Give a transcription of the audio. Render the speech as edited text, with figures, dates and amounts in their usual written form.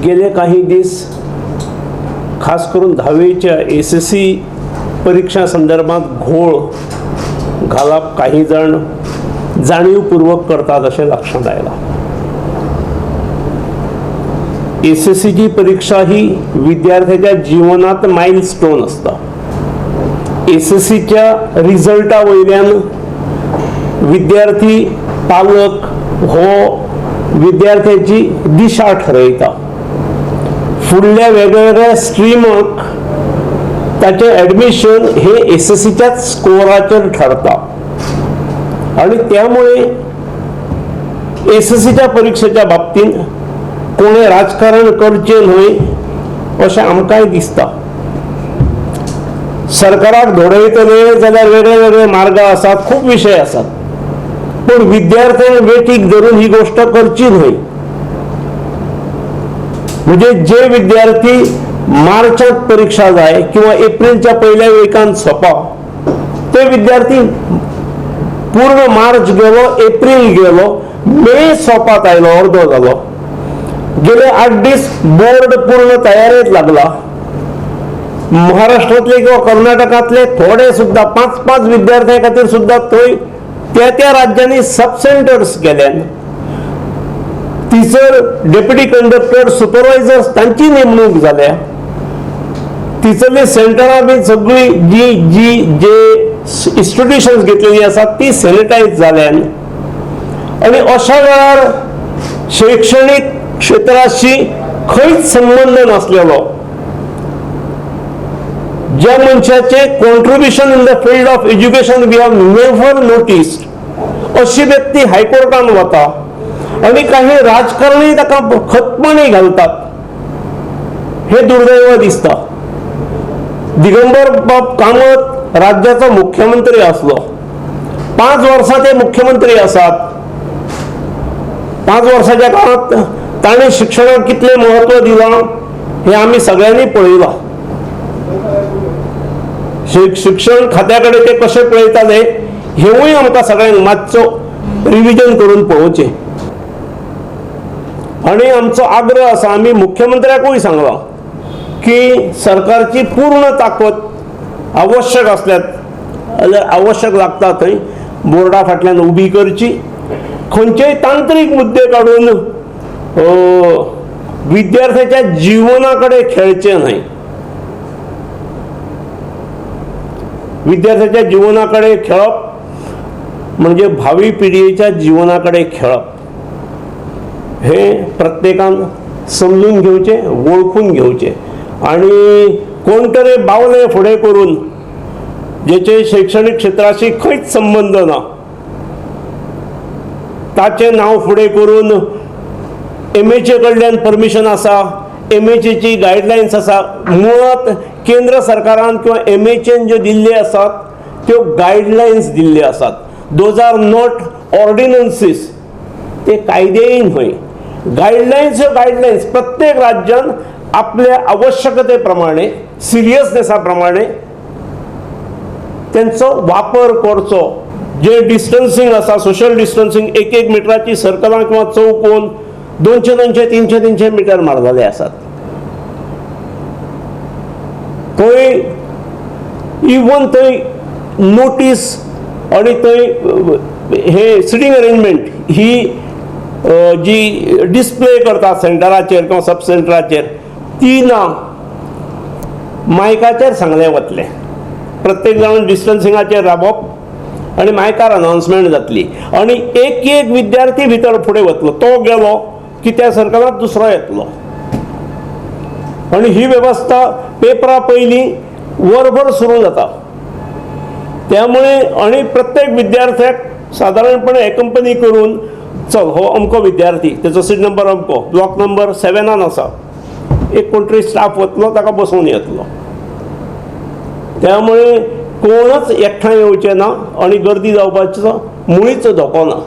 गेले काही दिस खास करून 10वीच्या SSC परीक्षा संदर्भात घोळ घालप काही जण जाणीवपूर्वक करतात असे लक्षात आयला। SSCची परीक्षा ही विद्यार्थ्याच्या जीवनात माइलस्टोन असता। SSCच्या रिझल्टा वयल्यान विद्यार्थी पालक हो विद्यार्थ्याची दिशा ठरयता। फुडल्या वेगवेगळ्या स्ट्रीमाक ताचे ॲडमिशन हे SSCच्याच स्कोराचेर ठरता आणि त्यामुळे SSCच्या परीक्षेच्या बाबतीत कोणी राजकारण करचे न्हय अशें आमकांय दिसता। सरकाराक घडयतले जाल्यार वेगळे वेगळे मार्ग आसात, खूब विशय आसात, पण विद्यार्थ्यांक वेठीक धरून ही गोष्ट करची न्हय। म्हणजे जे विद्यार्थी मार्चात परीक्षा जाय किंवा एप्रिलच्या पहिल्या विकांत सोंपा, ते विद्यार्थी पूर्ण मार्च गेलो, एप्रिल गेलो, मे सोंपात आयलो, अर्दो जालो, गेले 8 दीस बोर्ड पूर्ण तयारेत लागला। महाराष्ट्रातले किंवा कर्नाटकातले थोडे सुद्धा 5-5 विद्यार्थ्यां खातीर सुद्धा थंय त्या राज्यांनी सब सेंटर्स केल्यान। टीचर, डेप्युटी कंडक्टर, सुपरवायझर्स तांची नेमणूक जाल्या। टीचरली सेंटरां बी सगळी जे इन्स्टिट्यूशन्स घेतलेली आसात ती सॅनिटायज जाल्यान आणि अशा वेळार शैक्षणिक क्षेत्राशी खंयच संबंध नसलेलो ज्या मनशाचे contribution in the field of education we have never noticed अशी व्यक्ती हायकोर्टान वता आणि काही राजकारणी ताका खतपणी घालतात, हे दुर्दैव दिसता। दिगंबर बाब कामत राज्याचा मुख्यमंत्री असलो, 5 वर्सां ते मुख्यमंत्री आसात। 5 वर्साच्या काळात ताणे शिक्षणाक कितले महत्व दिलां हे आम्ही सगळ्यांनी पळयलां। शिक्षण खात्याकडे ते कसे पळयताले हेवूय आमकां सगळ्यांक मातसो रिव्हिजन करून पळोवचें। आणि आमचो आग्रह आसा, आम्ही मुख्यमंत्र्याकूय सांगला की सरकारची पूर्ण ताकद आवश्यक असल्यात जाल्यार आवश्यक लागता थंय बोर्डा फाटल्यान उबी करची। खंयचेय तांत्रीक मुद्दे काडून विद्यार्थ्याच्या जीवनाकडे खेळचे न्हय। विद्यार्थ्याच्या जीवनाकडे खेळप म्हणजे भावी पिढीच्या जीवनाकडे खेळप, हे प्रत्येकान समजून घेवचे, ओळखून घेवचे। आणि कोण तरी बावले फुडें करून जेचे शैक्षणिक क्षेत्राशी खंयच संबंध ना ताचे नाव फुडें करून MHA कडल्यान परमिशन आसा, MHA ची गायडलायन्स आसा, मुळात केंद्र सरकारान किंवा MHAन ज्यो दिल्ले आसात त्यो गायडलायन्स दिल्ले आसात। दोज आर नॉट ऑर्डिनन्सीस, ते कायदेय न्हय। गायडलायन्स प्रत्येक राज्यान आपल्या आवश्यकतेप्रमाणे, सिरियसनेसाप्रमाणे त्यांचो वापर करचो। जे डिस्टन्सिंग आसा, सोशल डिस्टन्सिंग, 1-1 मिटराची सर्कलां किंवा चौकोन 200-200, 300-300 मीटर मारलेले आसात। थंय इवन थंय नोटीस आणि थंय हे सिटींग अरेंजमेंट ही जी डिस्प्ले करतात सेंटराचेर किंवा सब सेंटराचेर ती ना, मायकाचेर सांगले वतले। प्रत्येक जाण डिस्टन्सिंगाचेर राबप आणि मायकार अनाउन्समेंट जातली आणि एक विद्यार्थी भितर फुडें वतलो, तो गेलो की त्या सर्कलांत दुसरो येतलो आणि ही वेवस्था पेपरा पयलीं वरभर सुरू जाता। त्यामुळे आणि प्रत्येक विद्यार्थ्याक साधारणपणे एकंपनी करून चल हो अमको विद्यार्थी, त्याचो सीट नंबर अमको, ब्लॉक नंबर 7 आसा, एक कोण तरी स्टाफ वतलो ताका बसवून येतलो। त्यामुळे कोणच एकठांय येवचे ना आणि गर्दी जावपाचो मुळीच धोको ना।